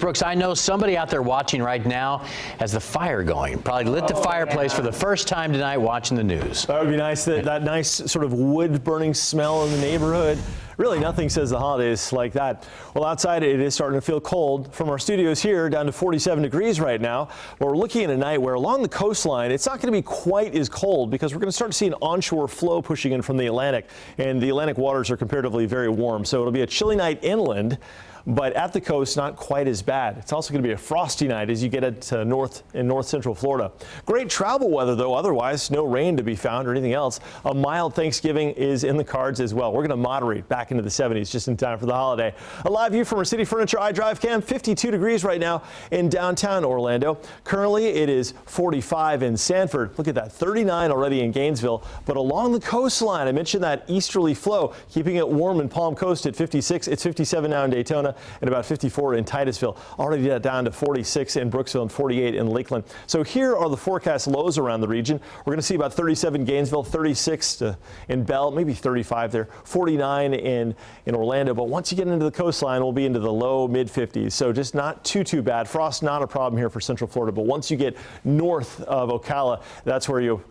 Brooks, I know somebody out there watching right now has the fire going. Probably lit the fireplace for the first time tonight watching the news. That would be nice, that nice sort of wood burning smell in the neighborhood. Really, nothing says the holidays like that. Well, outside it is starting to feel cold. From our studios here, down to 47 degrees right now. But we're looking at a night where along the coastline, it's not going to be quite as cold because we're going to start to see an onshore flow pushing in from the Atlantic. And the Atlantic waters are comparatively very warm. So it'll be a chilly night inland, but at the coast, not quite as bad. It's also going to be a frosty night as you get into north central Florida. Great travel weather, though. Otherwise, no rain to be found or anything else. A mild Thanksgiving is in the cards as well. We're going to moderate back into the 70s just in time for the holiday. A live view from our City Furniture iDrive cam. 52 degrees right now in downtown Orlando. Currently, it is 45 in Sanford. Look at that, 39 already in Gainesville. But along the coastline, I mentioned that easterly flow, keeping it warm in Palm Coast at 56. It's 57 now in Daytona and about 54 in Titusville. Already down to 46 in Brooksville and 48 in Lakeland. So here are the forecast lows around the region. We're going to see about 37 Gainesville, 36 in Bell, maybe 35 there, 49 in Orlando. But once you get into the coastline, we'll be into the low mid 50s. So just not too bad. Frost not a problem here for Central Florida. But once you get north of Ocala, that's where you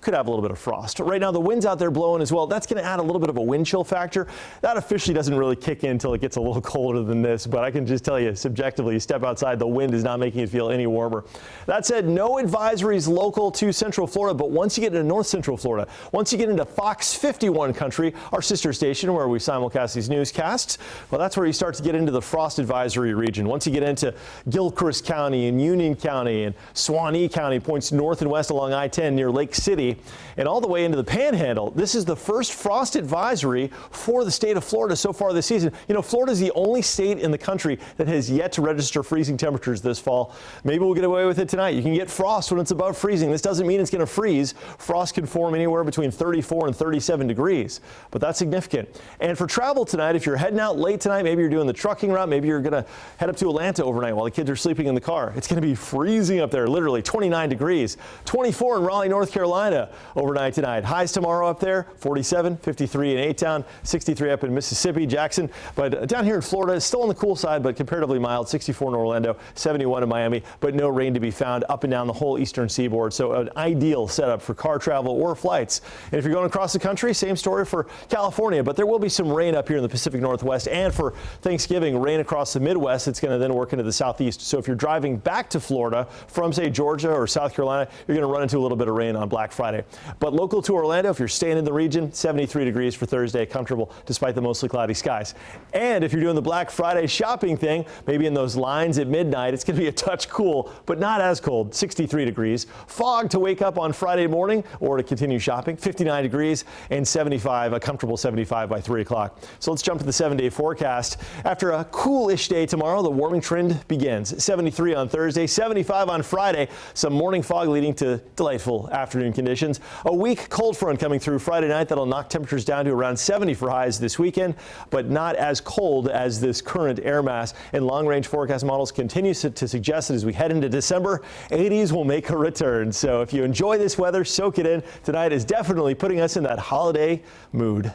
could have a little bit of frost. Right now, the wind's out there blowing as well. That's going to add a little bit of a wind chill factor. That officially doesn't really kick in until it gets a little colder than this, but I can just tell you subjectively, you step outside, the wind is not making it feel any warmer. That said, no advisories local to Central Florida, but once you get into North Central Florida, once you get into Fox 51 country, our sister station where we simulcast these newscasts, well, that's where you start to get into the frost advisory region. Once you get into Gilchrist County and Union County and Suwannee County, points north and west along I-10 near Lake City, and all the way into the Panhandle. This is the first frost advisory for the state of Florida so far this season. You know, Florida is the only state in the country that has yet to register freezing temperatures this fall. Maybe we'll get away with it tonight. You can get frost when it's above freezing. This doesn't mean it's going to freeze. Frost can form anywhere between 34 and 37 degrees, but that's significant. And for travel tonight, if you're heading out late tonight, maybe you're doing the trucking route, maybe you're going to head up to Atlanta overnight while the kids are sleeping in the car. It's going to be freezing up there, literally 29 degrees, 24 in Raleigh, North Carolina. Overnight tonight. Highs tomorrow up there, 47, 53 in A-Town, 63 up in Mississippi, Jackson. But down here in Florida, still on the cool side, but comparatively mild, 64 in Orlando, 71 in Miami, but no rain to be found up and down the whole eastern seaboard. So an ideal setup for car travel or flights. And if you're going across the country, same story for California, but there will be some rain up here in the Pacific Northwest. And for Thanksgiving, rain across the Midwest. It's going to then work into the Southeast. So if you're driving back to Florida from, say, Georgia or South Carolina, you're going to run into a little bit of rain on Black Friday. But local to Orlando, if you're staying in the region, 73 degrees for Thursday, comfortable despite the mostly cloudy skies. And if you're doing the Black Friday shopping thing, maybe in those lines at midnight, it's going to be a touch cool, but not as cold, 63 degrees. Fog to wake up on Friday morning or to continue shopping, 59 degrees and 75, a comfortable 75 by 3 o'clock. So let's jump to the 7-day forecast. After a coolish day tomorrow, the warming trend begins. 73 on Thursday, 75 on Friday. Some morning fog leading to delightful afternoon conditions. A weak cold front coming through Friday night that'll knock temperatures down to around 70 for highs this weekend, but not as cold as this current air mass. And long-range forecast models continue to suggest that as we head into December, 80s will make a return. So if you enjoy this weather, soak it in. Tonight is definitely putting us in that holiday mood.